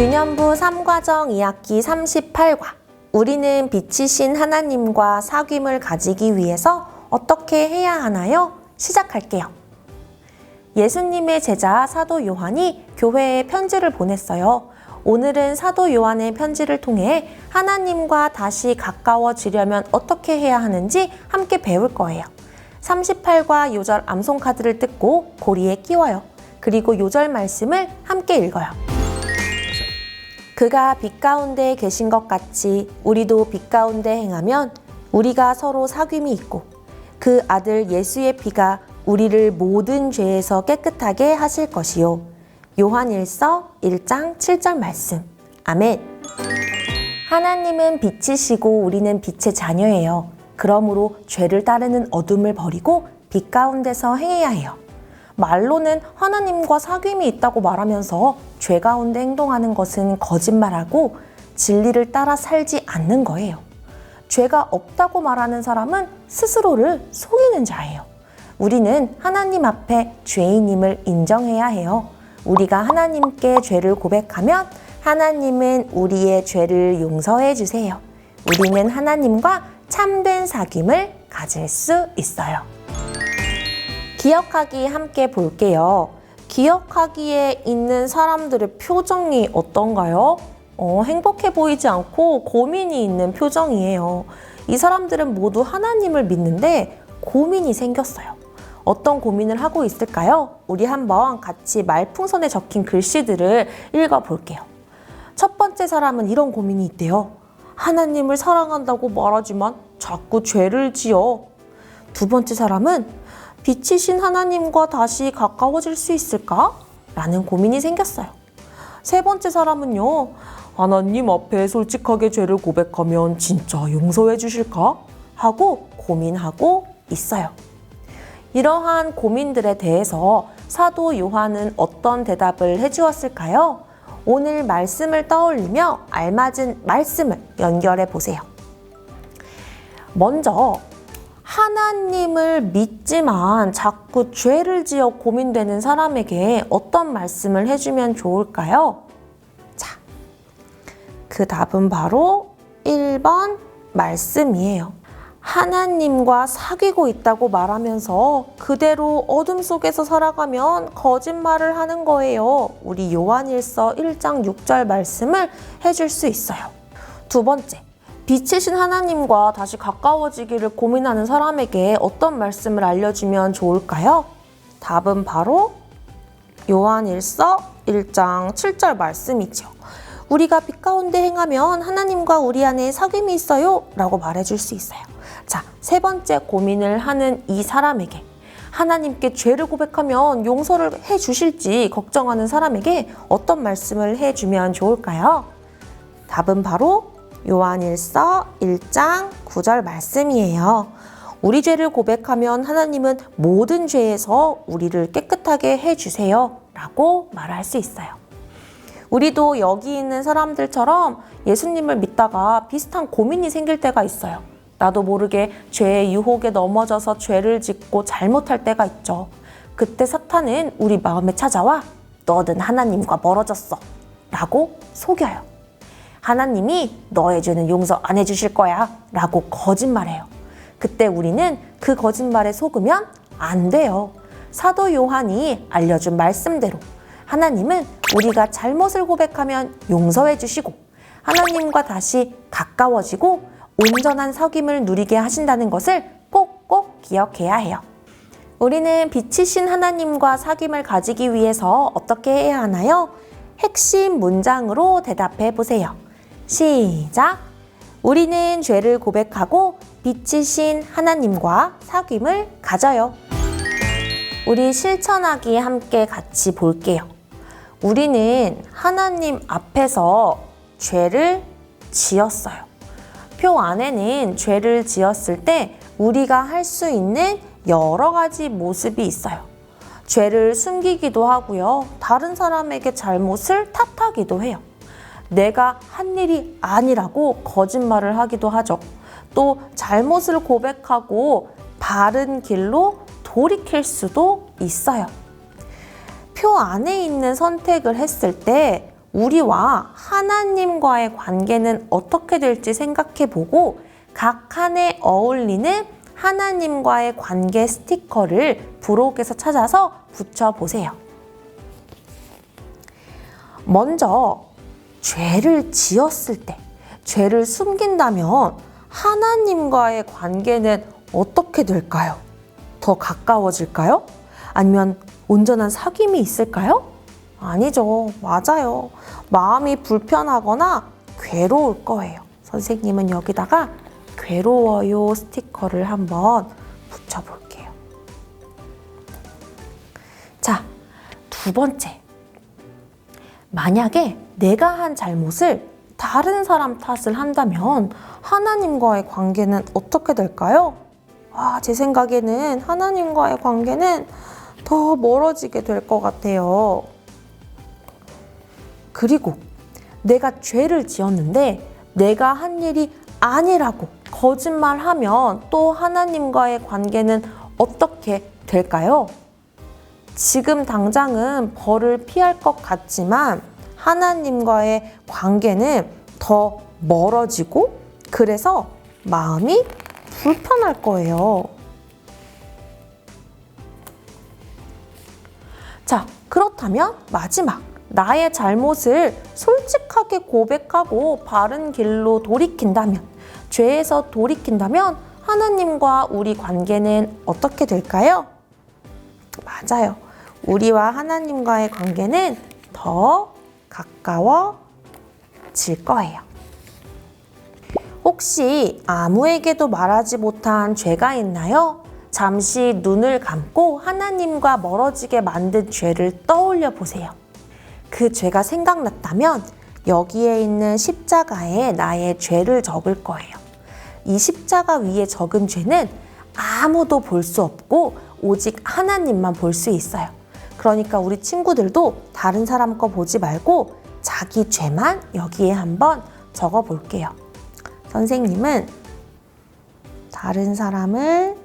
유년부 3과정 2학기 38과 우리는 빛이신 하나님과 사귐을 가지기 위해서 어떻게 해야 하나요? 시작할게요. 예수님의 제자 사도 요한이 교회에 편지를 보냈어요. 오늘은 사도 요한의 편지를 통해 하나님과 다시 가까워지려면 어떻게 해야 하는지 함께 배울 거예요. 38과 요절 암송 카드를 뜯고 고리에 끼워요. 그리고 요절 말씀을 함께 읽어요. 그가 빛 가운데 계신 것 같이 우리도 빛 가운데 행하면 우리가 서로 사귐이 있고 그 아들 예수의 피가 우리를 모든 죄에서 깨끗하게 하실 것이요. 요한일서 1장 7절 말씀. 아멘. 하나님은 빛이시고 우리는 빛의 자녀예요. 그러므로 죄를 따르는 어둠을 버리고 빛 가운데서 행해야 해요. 말로는 하나님과 사귐이 있다고 말하면서 죄 가운데 행동하는 것은 거짓말하고 진리를 따라 살지 않는 거예요. 죄가 없다고 말하는 사람은 스스로를 속이는 자예요. 우리는 하나님 앞에 죄인임을 인정해야 해요. 우리가 하나님께 죄를 고백하면 하나님은 우리의 죄를 용서해 주세요. 우리는 하나님과 참된 사귐을 가질 수 있어요. 기억하기 함께 볼게요. 기억하기에 있는 사람들의 표정이 어떤가요? 행복해 보이지 않고 고민이 있는 표정이에요. 이 사람들은 모두 하나님을 믿는데 고민이 생겼어요. 어떤 고민을 하고 있을까요? 우리 한번 같이 말풍선에 적힌 글씨들을 읽어볼게요. 첫 번째 사람은 이런 고민이 있대요. 하나님을 사랑한다고 말하지만 자꾸 죄를 지어. 두 번째 사람은 빛이신 하나님과 다시 가까워질 수 있을까? 라는 고민이 생겼어요. 세 번째 사람은요. 하나님 앞에 솔직하게 죄를 고백하면 진짜 용서해 주실까? 하고 고민하고 있어요. 이러한 고민들에 대해서 사도 요한은 어떤 대답을 해주었을까요? 오늘 말씀을 떠올리며 알맞은 말씀을 연결해 보세요. 먼저 하나님을 믿지만 자꾸 죄를 지어 고민되는 사람에게 어떤 말씀을 해주면 좋을까요? 자, 그 답은 바로 1번 말씀이에요. 하나님과 사귀고 있다고 말하면서 그대로 어둠 속에서 살아가면 거짓말을 하는 거예요. 우리 요한일서 1장 6절 말씀을 해줄 수 있어요. 두 번째, 빛이신 하나님과 다시 가까워지기를 고민하는 사람에게 어떤 말씀을 알려주면 좋을까요? 답은 바로 요한일서 1장 7절 말씀이죠. 우리가 빛 가운데 행하면 하나님과 우리 안에 사귐이 있어요 라고 말해줄 수 있어요. 자, 세 번째 고민을 하는 이 사람에게 하나님께 죄를 고백하면 용서를 해주실지 걱정하는 사람에게 어떤 말씀을 해주면 좋을까요? 답은 바로 요한일서 1장 9절 말씀이에요. 우리 죄를 고백하면 하나님은 모든 죄에서 우리를 깨끗하게 해주세요 라고 말할 수 있어요. 우리도 여기 있는 사람들처럼 예수님을 믿다가 비슷한 고민이 생길 때가 있어요. 나도 모르게 죄의 유혹에 넘어져서 죄를 짓고 잘못할 때가 있죠. 그때 사탄은 우리 마음에 찾아와 너는 하나님과 멀어졌어 라고 속여요. 하나님이 너의 죄는 용서 안 해주실 거야 라고 거짓말해요. 그때 우리는 그 거짓말에 속으면 안 돼요. 사도 요한이 알려준 말씀대로 하나님은 우리가 잘못을 고백하면 용서해 주시고 하나님과 다시 가까워지고 온전한 사귐을 누리게 하신다는 것을 꼭꼭 기억해야 해요. 우리는 빛이신 하나님과 사귐을 가지기 위해서 어떻게 해야 하나요? 핵심 문장으로 대답해 보세요. 시작! 우리는 죄를 고백하고 빛이신 하나님과 사귐을 가져요. 우리 실천하기 함께 같이 볼게요. 우리는 하나님 앞에서 죄를 지었어요. 표 안에는 죄를 지었을 때 우리가 할 수 있는 여러 가지 모습이 있어요. 죄를 숨기기도 하고요. 다른 사람에게 잘못을 탓하기도 해요. 내가 한 일이 아니라고 거짓말을 하기도 하죠. 또 잘못을 고백하고 바른 길로 돌이킬 수도 있어요. 표 안에 있는 선택을 했을 때 우리와 하나님과의 관계는 어떻게 될지 생각해보고 각 칸에 어울리는 하나님과의 관계 스티커를 부록에서 찾아서 붙여보세요. 먼저 죄를 지었을 때, 죄를 숨긴다면 하나님과의 관계는 어떻게 될까요? 더 가까워질까요? 아니면 온전한 사귐이 있을까요? 아니죠. 맞아요. 마음이 불편하거나 괴로울 거예요. 선생님은 여기다가 괴로워요 스티커를 한번 붙여볼게요. 자, 두 번째. 만약에 내가 한 잘못을 다른 사람 탓을 한다면 하나님과의 관계는 어떻게 될까요? 제 생각에는 하나님과의 관계는 더 멀어지게 될 것 같아요. 그리고 내가 죄를 지었는데 내가 한 일이 아니라고 거짓말하면 또 하나님과의 관계는 어떻게 될까요? 지금 당장은 벌을 피할 것 같지만 하나님과의 관계는 더 멀어지고 그래서 마음이 불편할 거예요. 자, 그렇다면 마지막. 나의 잘못을 솔직하게 고백하고 바른 길로 돌이킨다면, 죄에서 돌이킨다면 하나님과 우리 관계는 어떻게 될까요? 맞아요. 우리와 하나님과의 관계는 더 가까워질 거예요. 혹시 아무에게도 말하지 못한 죄가 있나요? 잠시 눈을 감고 하나님과 멀어지게 만든 죄를 떠올려 보세요. 그 죄가 생각났다면 여기에 있는 십자가에 나의 죄를 적을 거예요. 이 십자가 위에 적은 죄는 아무도 볼 수 없고 오직 하나님만 볼 수 있어요. 그러니까 우리 친구들도 다른 사람 거 보지 말고 자기 죄만 여기에 한번 적어 볼게요. 선생님은 다른 사람을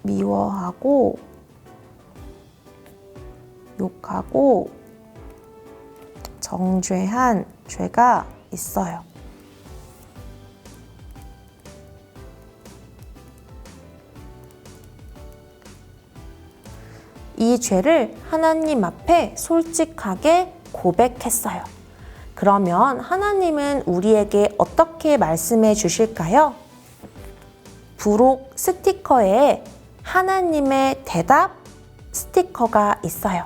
미워하고 욕하고 정죄한 죄가 있어요. 이 죄를 하나님 앞에 솔직하게 고백했어요. 그러면 하나님은 우리에게 어떻게 말씀해 주실까요? 부록 스티커에 하나님의 대답 스티커가 있어요.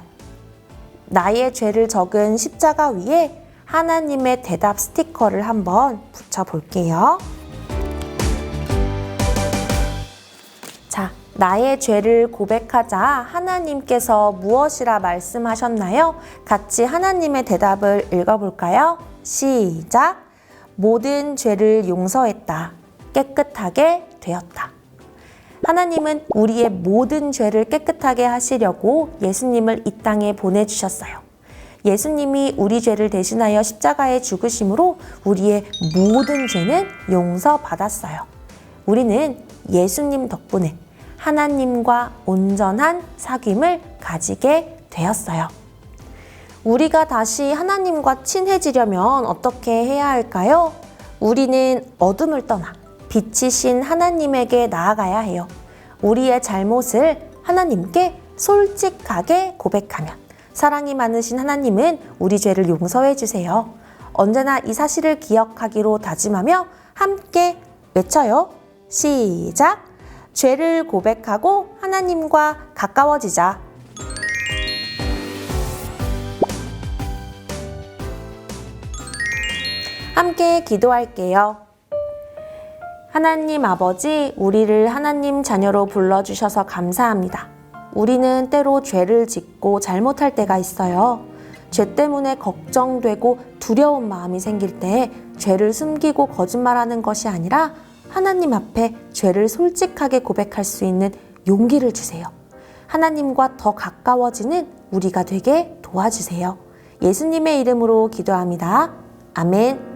나의 죄를 적은 십자가 위에 하나님의 대답 스티커를 한번 붙여볼게요. 자, 나의 죄를 고백하자 하나님께서 무엇이라 말씀하셨나요? 같이 하나님의 대답을 읽어볼까요? 시작! 모든 죄를 용서했다. 깨끗하게 되었다. 하나님은 우리의 모든 죄를 깨끗하게 하시려고 예수님을 이 땅에 보내주셨어요. 예수님이 우리 죄를 대신하여 십자가에 죽으심으로 우리의 모든 죄는 용서받았어요. 우리는 예수님 덕분에 하나님과 온전한 사귐을 가지게 되었어요. 우리가 다시 하나님과 친해지려면 어떻게 해야 할까요? 우리는 어둠을 떠나 빛이신 하나님에게 나아가야 해요. 우리의 잘못을 하나님께 솔직하게 고백하면 사랑이 많으신 하나님은 우리 죄를 용서해 주세요. 언제나 이 사실을 기억하기로 다짐하며 함께 외쳐요. 시작! 죄를 고백하고 하나님과 가까워지자. 함께 기도할게요. 하나님 아버지, 우리를 하나님 자녀로 불러주셔서 감사합니다. 우리는 때로 죄를 짓고 잘못할 때가 있어요. 죄 때문에 걱정되고 두려운 마음이 생길 때 죄를 숨기고 거짓말하는 것이 아니라 하나님 앞에 죄를 솔직하게 고백할 수 있는 용기를 주세요. 하나님과 더 가까워지는 우리가 되게 도와주세요. 예수님의 이름으로 기도합니다. 아멘.